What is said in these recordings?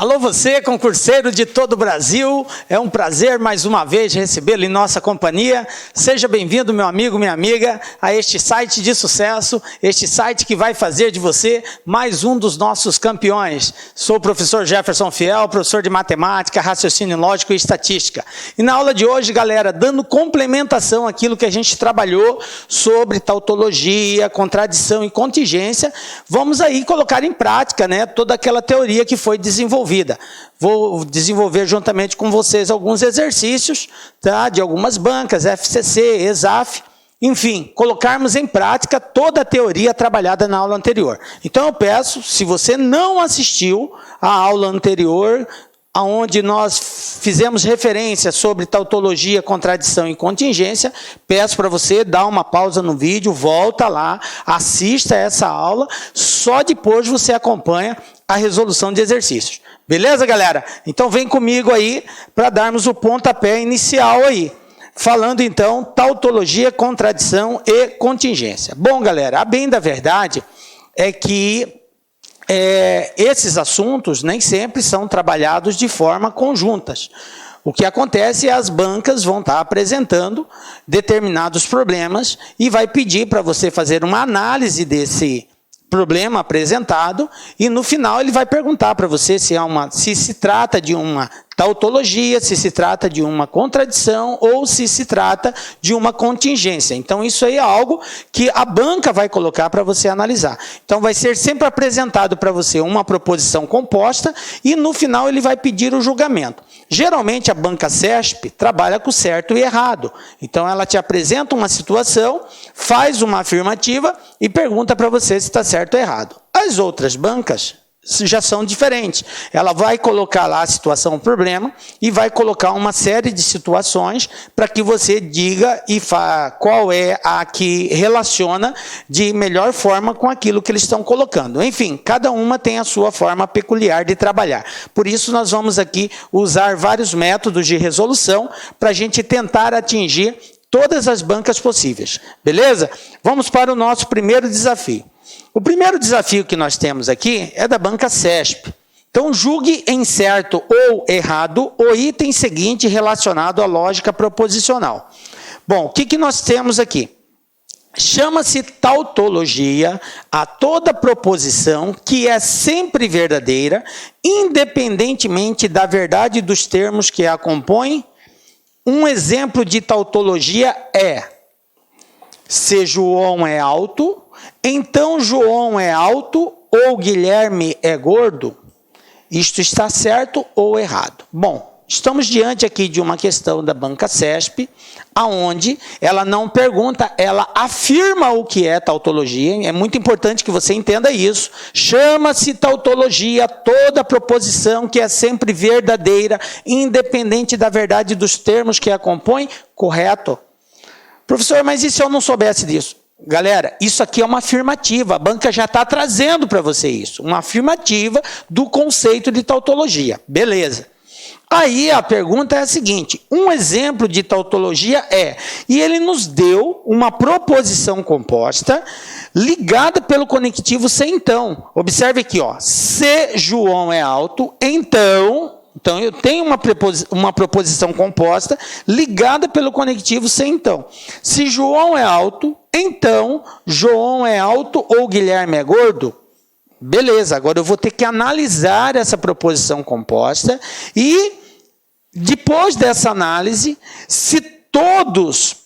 Alô você, concurseiro de todo o Brasil, é um prazer mais uma vez recebê-lo em nossa companhia. Seja bem-vindo, meu amigo, minha amiga, a este site de sucesso, este site que vai fazer de você mais um dos nossos campeões. Sou o professor Jefferson Fiel, professor de matemática, raciocínio lógico e estatística. E na aula de hoje, galera, dando complementação àquilo que a gente trabalhou sobre tautologia, contradição e contingência, vamos aí colocar em prática, né, toda aquela teoria que foi desenvolvida. Vou desenvolver juntamente com vocês alguns exercícios, tá, de algumas bancas, FCC, ESAF, enfim, colocarmos em prática toda a teoria trabalhada na aula anterior. Então eu peço, se você não assistiu à aula anterior, onde nós fizemos referência sobre tautologia, contradição e contingência, peço para você dar uma pausa no vídeo, volta lá, assista essa aula, só depois você acompanha a resolução de exercícios. Beleza, galera? Então vem comigo aí para darmos o pontapé inicial aí. Falando então, tautologia, contradição e contingência. Bom, galera, a bem da verdade é que esses assuntos nem sempre são trabalhados de forma conjuntas. O que acontece é as bancas vão estar apresentando determinados problemas e vai pedir para você fazer uma análise desse problema apresentado e no final ele vai perguntar para você se se trata de uma tautologia, se se trata de uma contradição ou se se trata de uma contingência. Então isso aí é algo que a banca vai colocar para você analisar. Então vai ser sempre apresentado para você uma proposição composta e no final ele vai pedir o julgamento. Geralmente a banca CESP trabalha com certo e errado. Então ela te apresenta uma situação, faz uma afirmativa e pergunta para você se está certo ou errado. As outras bancas já são diferentes. Ela vai colocar lá a situação, o problema, e vai colocar uma série de situações para que você diga e qual é a que relaciona de melhor forma com aquilo que eles estão colocando. Enfim, cada uma tem a sua forma peculiar de trabalhar. Por isso, nós vamos aqui usar vários métodos de resolução para a gente tentar atingir todas as bancas possíveis. Beleza? Vamos para o nosso primeiro desafio. O primeiro desafio que nós temos aqui é da banca CESP. Então, julgue em certo ou errado o item seguinte relacionado à lógica proposicional. Bom, o que nós temos aqui? Chama-se tautologia a toda proposição que é sempre verdadeira, independentemente da verdade dos termos que a compõem. Um exemplo de tautologia é: se João é alto, então João é alto ou Guilherme é gordo? Isto está certo ou errado? Bom, estamos diante aqui de uma questão da banca CESP, aonde ela não pergunta, ela afirma o que é tautologia. É muito importante que você entenda isso. Chama-se tautologia toda proposição que é sempre verdadeira, independente da verdade dos termos que a compõem. Correto? Professor, mas e se eu não soubesse disso? Galera, isso aqui é uma afirmativa, a banca já está trazendo para você isso, uma afirmativa do conceito de tautologia, beleza. Aí a pergunta é a seguinte, um exemplo de tautologia e ele nos deu uma proposição composta ligada pelo conectivo se então. Observe aqui, ó, se João é alto, então eu tenho uma proposição composta ligada pelo conectivo se então. Se João é alto, então João é alto ou Guilherme é gordo? Beleza, agora eu vou ter que analisar essa proposição composta e, depois dessa análise, se todos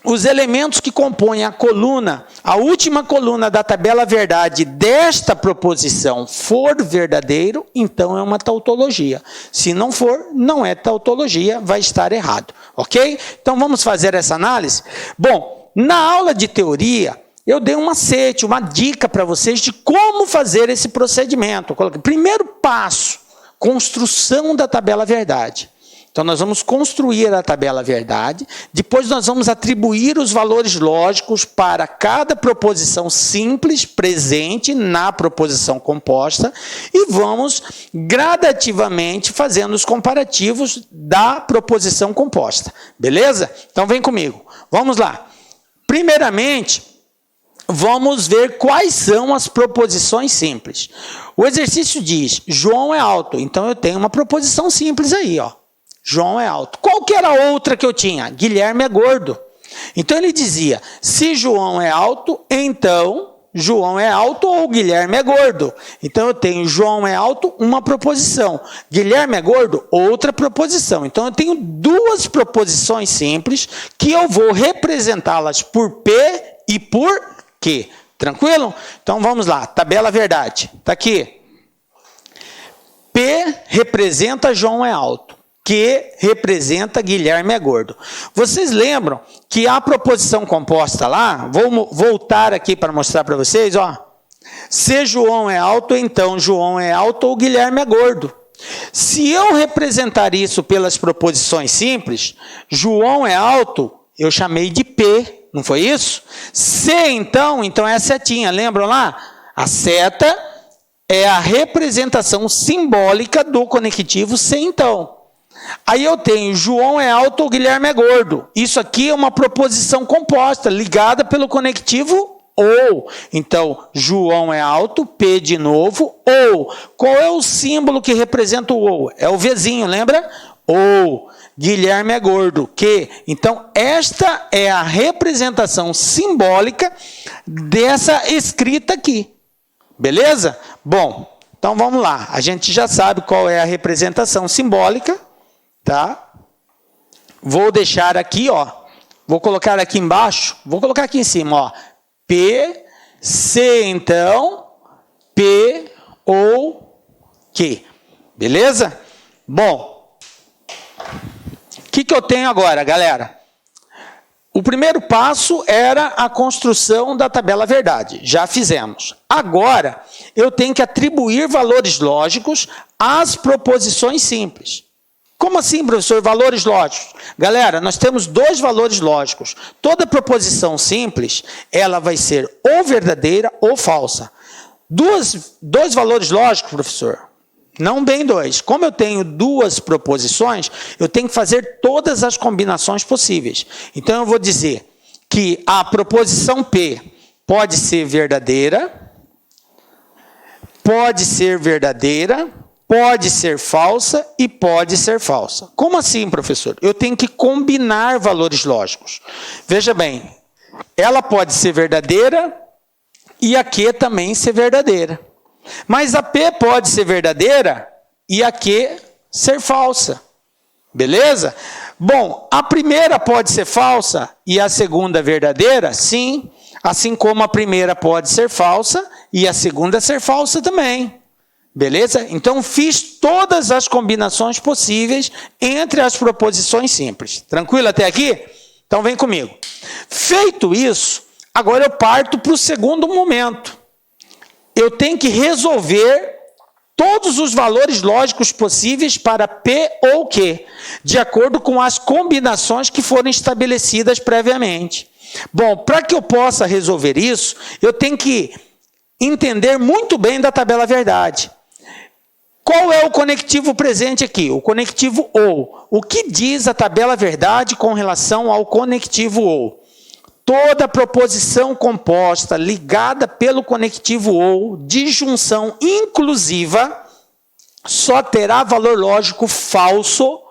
os elementos que compõem a coluna, a última coluna da tabela verdade desta proposição for verdadeiro, então é uma tautologia. Se não for, não é tautologia, vai estar errado. Ok? Então vamos fazer essa análise? Bom, na aula de teoria, eu dei um macete, uma dica para vocês de como fazer esse procedimento. Primeiro passo, construção da tabela verdade. Então, nós vamos construir a tabela verdade, depois nós vamos atribuir os valores lógicos para cada proposição simples presente na proposição composta e vamos gradativamente fazendo os comparativos da proposição composta. Beleza? Então, vem comigo. Vamos lá. Primeiramente, vamos ver quais são as proposições simples. O exercício diz, João é alto. Então, eu tenho uma proposição simples aí, ó. João é alto. Qual que era a outra que eu tinha? Guilherme é gordo. Então, ele dizia, se João é alto, então João é alto ou Guilherme é gordo. Então, eu tenho João é alto, uma proposição. Guilherme é gordo, outra proposição. Então, eu tenho duas proposições simples que eu vou representá-las por P e por Q. Tranquilo? Então, vamos lá. Tabela verdade. Está aqui. P representa João é alto. Q representa Guilherme é gordo. Vocês lembram que a proposição composta lá, vou voltar aqui para mostrar para vocês, ó. Se João é alto, então João é alto ou Guilherme é gordo. Se eu representar isso pelas proposições simples, João é alto, eu chamei de P, não foi isso? Se então é a setinha, lembram lá? A seta é a representação simbólica do conectivo se então. Aí eu tenho João é alto ou Guilherme é gordo. Isso aqui é uma proposição composta, ligada pelo conectivo ou. Então, João é alto, P de novo, ou. Qual é o símbolo que representa o ou? É o Vzinho, lembra? Ou. Guilherme é gordo, Q. Então, esta é a representação simbólica dessa escrita aqui. Beleza? Bom, então vamos lá. A gente já sabe qual é a representação simbólica. Tá? Vou deixar aqui, ó. Vou colocar aqui embaixo. Vou colocar aqui em cima, ó. P, C, então, P ou Q. Beleza? Bom, o que eu tenho agora, galera? O primeiro passo era a construção da tabela verdade. Já fizemos. Agora, eu tenho que atribuir valores lógicos às proposições simples. Como assim, professor? Valores lógicos. Galera, nós temos dois valores lógicos. Toda proposição simples, ela vai ser ou verdadeira ou falsa. Dois valores lógicos, professor? Não bem dois. Como eu tenho duas proposições, eu tenho que fazer todas as combinações possíveis. Então, eu vou dizer que a proposição P pode ser verdadeira, pode ser falsa e pode ser falsa. Como assim, professor? Eu tenho que combinar valores lógicos. Veja bem, ela pode ser verdadeira e a Q também ser verdadeira. Mas a P pode ser verdadeira e a Q ser falsa. Beleza? Bom, a primeira pode ser falsa e a segunda verdadeira? Sim. Assim como a primeira pode ser falsa e a segunda ser falsa também. Beleza? Então, fiz todas as combinações possíveis entre as proposições simples. Tranquilo até aqui? Então, vem comigo. Feito isso, agora eu parto para o segundo momento. Eu tenho que resolver todos os valores lógicos possíveis para P ou Q, de acordo com as combinações que foram estabelecidas previamente. Bom, para que eu possa resolver isso, eu tenho que entender muito bem da tabela verdade. Qual é o conectivo presente aqui? O conectivo ou. O que diz a tabela verdade com relação ao conectivo ou? Toda proposição composta ligada pelo conectivo ou, de junção inclusiva, só terá valor lógico falso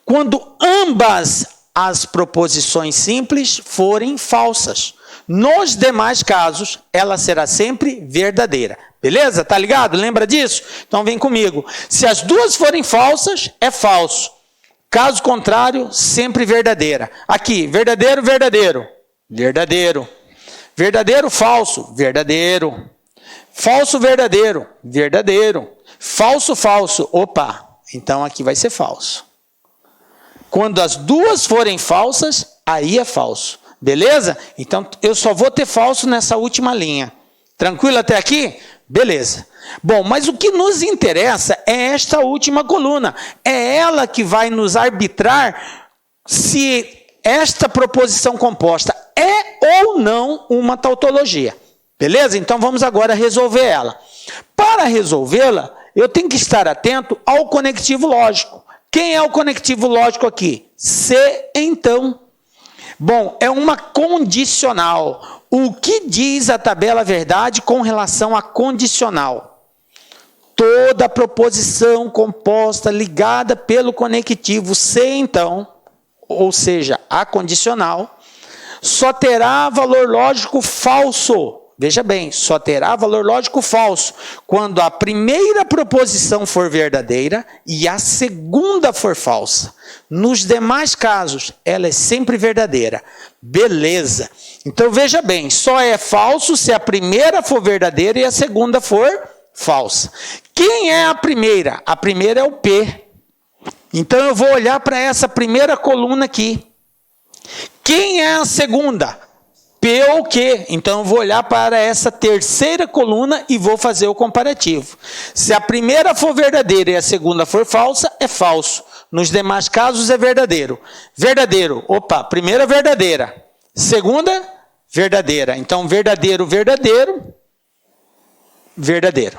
quando ambas as proposições simples forem falsas. Nos demais casos, ela será sempre verdadeira. Beleza? Tá ligado? Lembra disso? Então vem comigo. Se as duas forem falsas, é falso. Caso contrário, sempre verdadeira. Aqui, verdadeiro, verdadeiro. Verdadeiro. Verdadeiro, falso. Verdadeiro. Falso, verdadeiro. Verdadeiro. Falso, falso. Opa, então aqui vai ser falso. Quando as duas forem falsas, aí é falso. Beleza? Então, eu só vou ter falso nessa última linha. Tranquilo até aqui? Beleza. Bom, mas o que nos interessa é esta última coluna. É ela que vai nos arbitrar se esta proposição composta é ou não uma tautologia. Beleza? Então, vamos agora resolver ela. Para resolvê-la, eu tenho que estar atento ao conectivo lógico. Quem é o conectivo lógico aqui? Se, então. Bom, é uma condicional. O que diz a tabela verdade com relação a condicional? Toda proposição composta ligada pelo conectivo se então, ou seja, a condicional, só terá valor lógico falso. Veja bem, só terá valor lógico falso quando a primeira proposição for verdadeira e a segunda for falsa. Nos demais casos, ela é sempre verdadeira. Beleza. Então, veja bem, só é falso se a primeira for verdadeira e a segunda for falsa. Quem é a primeira? A primeira é o P. Então, eu vou olhar para essa primeira coluna aqui. Quem é a segunda? P ou Q. Então, eu vou olhar para essa terceira coluna e vou fazer o comparativo. Se a primeira for verdadeira e a segunda for falsa, é falso. Nos demais casos, é verdadeiro. Verdadeiro. Opa, primeira verdadeira. Segunda, verdadeira. Então, verdadeiro, verdadeiro, verdadeiro.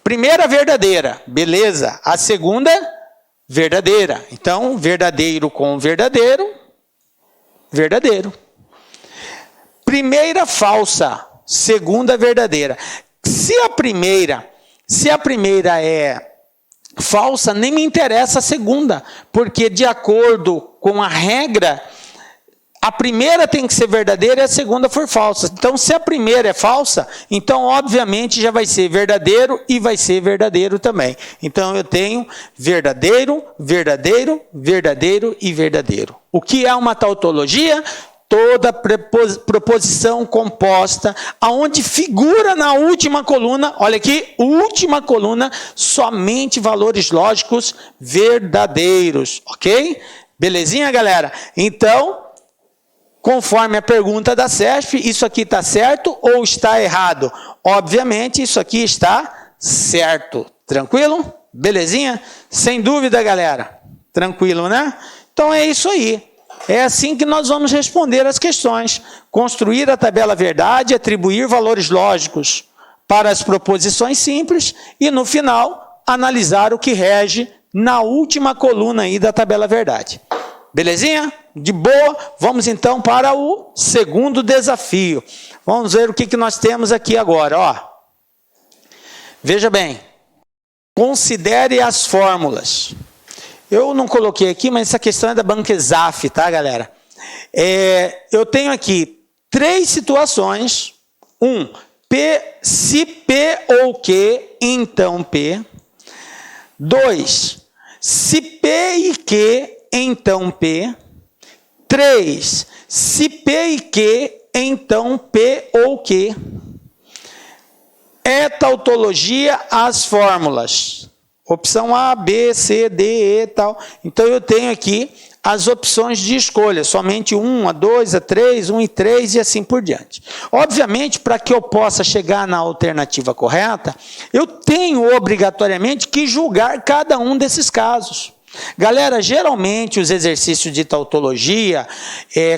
Primeira verdadeira. Beleza. A segunda, verdadeira. Então, verdadeiro com verdadeiro, verdadeiro. Primeira falsa, segunda verdadeira. Se a primeira é falsa, nem me interessa a segunda, porque de acordo com a regra, a primeira tem que ser verdadeira e a segunda for falsa. Então, se a primeira é falsa, então, obviamente, já vai ser verdadeiro e vai ser verdadeiro também. Então, eu tenho verdadeiro, verdadeiro, verdadeiro e verdadeiro. O que é uma tautologia? Toda proposição composta, aonde figura na última coluna, olha aqui, última coluna, somente valores lógicos verdadeiros, ok? Belezinha, galera? Então, conforme a pergunta da CESP, isso aqui está certo ou está errado? Obviamente, isso aqui está certo. Tranquilo? Belezinha? Sem dúvida, galera. Tranquilo, né? Então, é isso aí. É assim que nós vamos responder as questões. Construir a tabela verdade, atribuir valores lógicos para as proposições simples e, no final, analisar o que rege na última coluna aí da tabela verdade. Belezinha? De boa? Vamos então para o segundo desafio. Vamos ver o que nós temos aqui agora. Ó. Veja bem. Considere as fórmulas. Eu não coloquei aqui, mas essa questão é da Bank-Exaf, tá, galera? Eu tenho aqui 3 situações. Se P ou Q, então P. 2, se P e Q, então P. 3, se P e Q, então P ou Q. É tautologia as fórmulas. Opção A, B, C, D, E, tal. Então, eu tenho aqui as opções de escolha. Somente 1, a 2, a 3, 1 e 3 e assim por diante. Obviamente, para que eu possa chegar na alternativa correta, eu tenho obrigatoriamente que julgar cada um desses casos. Galera, geralmente os exercícios de tautologia,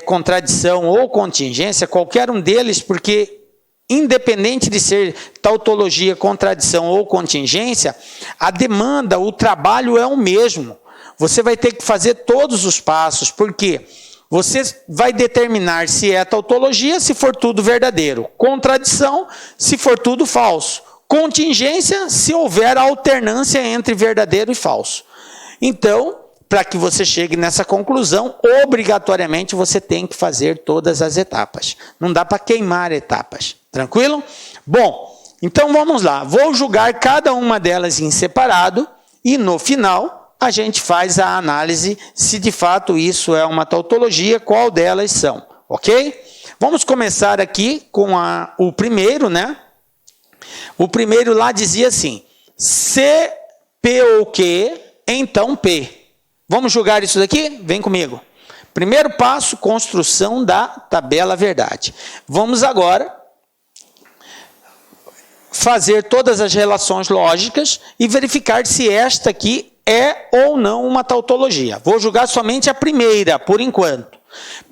contradição ou contingência, qualquer um deles, porque independente de ser tautologia, contradição ou contingência, a demanda, o trabalho é o mesmo. Você vai ter que fazer todos os passos, porque você vai determinar se é tautologia, se for tudo verdadeiro. Contradição, se for tudo falso. Contingência, se houver alternância entre verdadeiro e falso. Então, para que você chegue nessa conclusão, obrigatoriamente você tem que fazer todas as etapas. Não dá para queimar etapas. Tranquilo? Bom, então vamos lá. Vou julgar cada uma delas em separado e no final a gente faz a análise se de fato isso é uma tautologia, qual delas são. Ok? Vamos começar aqui com o primeiro, né? O primeiro lá dizia assim, se P ou Q, então P. Vamos julgar isso daqui? Vem comigo. Primeiro passo, construção da tabela verdade. Vamos agora fazer todas as relações lógicas e verificar se esta aqui é ou não uma tautologia. Vou julgar somente a primeira, por enquanto.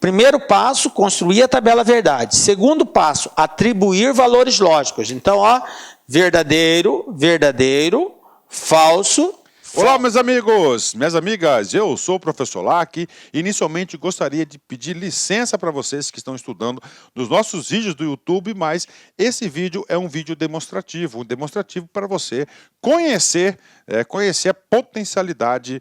Primeiro passo, construir a tabela verdade. Segundo passo, atribuir valores lógicos. Então, ó, verdadeiro, verdadeiro, falso, Olá, meus amigos, minhas amigas, eu sou o professor Lac. Inicialmente gostaria de pedir licença para vocês que estão estudando nos nossos vídeos do YouTube, mas esse vídeo é um vídeo demonstrativo, para você conhecer a potencialidade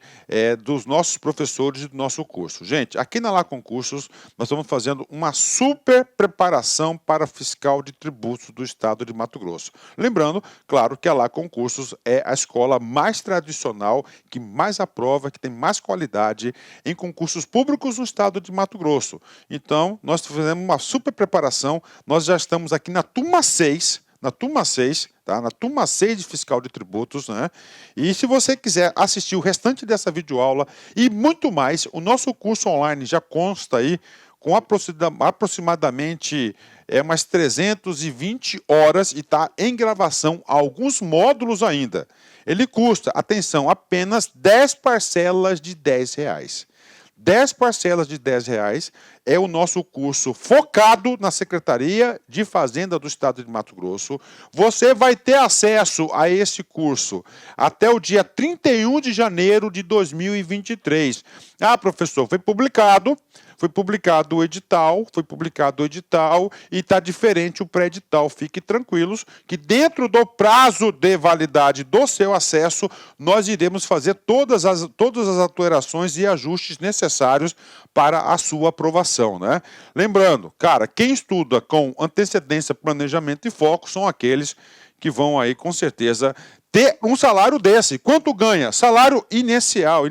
dos nossos professores e do nosso curso. Gente, aqui na Lá Concursos, nós estamos fazendo uma super preparação para fiscal de tributos do estado de Mato Grosso. Lembrando, claro, que a Lá Concursos é a escola mais tradicional, que mais aprova, que tem mais qualidade em concursos públicos no estado de Mato Grosso. Então, nós fizemos uma super preparação, nós já estamos aqui na turma 6, tá? Na turma 6 de fiscal de tributos, né? E se você quiser assistir o restante dessa videoaula e muito mais, o nosso curso online já consta aí com aproximadamente umas 320 horas e está em gravação alguns módulos ainda. Ele custa, atenção, apenas 10 parcelas de R$10. 10 parcelas de R$10 é o nosso curso focado na Secretaria de Fazenda do Estado de Mato Grosso. Você vai ter acesso a esse curso até o dia 31 de janeiro de 2023. Ah, professor, foi publicado o edital, e está diferente o pré-edital. Fique tranquilos que dentro do prazo de validade do seu acesso, nós iremos fazer todas as alterações e ajustes necessários para a sua aprovação, né? Lembrando, cara, quem estuda com antecedência, planejamento e foco são aqueles que vão aí, com certeza, ter um salário desse. Quanto ganha? Salário inicial,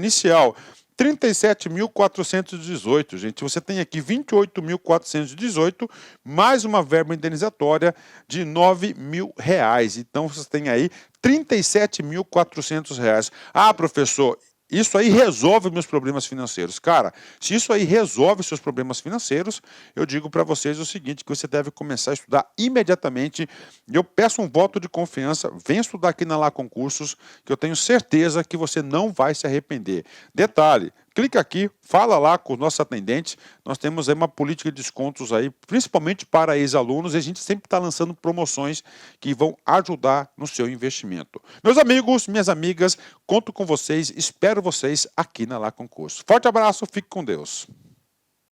37.418, gente. Você tem aqui 28.418, mais uma verba indenizatória de R$9.000. Então, você tem aí R$37.400. Ah, professor, isso aí resolve meus problemas financeiros. Cara, se isso aí resolve seus problemas financeiros, eu digo para vocês o seguinte, que você deve começar a estudar imediatamente. Eu peço um voto de confiança, venha estudar aqui na Lá Concursos, que eu tenho certeza que você não vai se arrepender. Detalhe, clica aqui, fala lá com os nossos atendentes. Nós temos aí uma política de descontos aí, principalmente para ex-alunos, e a gente sempre está lançando promoções que vão ajudar no seu investimento. Meus amigos, minhas amigas, conto com vocês, espero vocês aqui na Lá Concursos. Forte abraço, fique com Deus.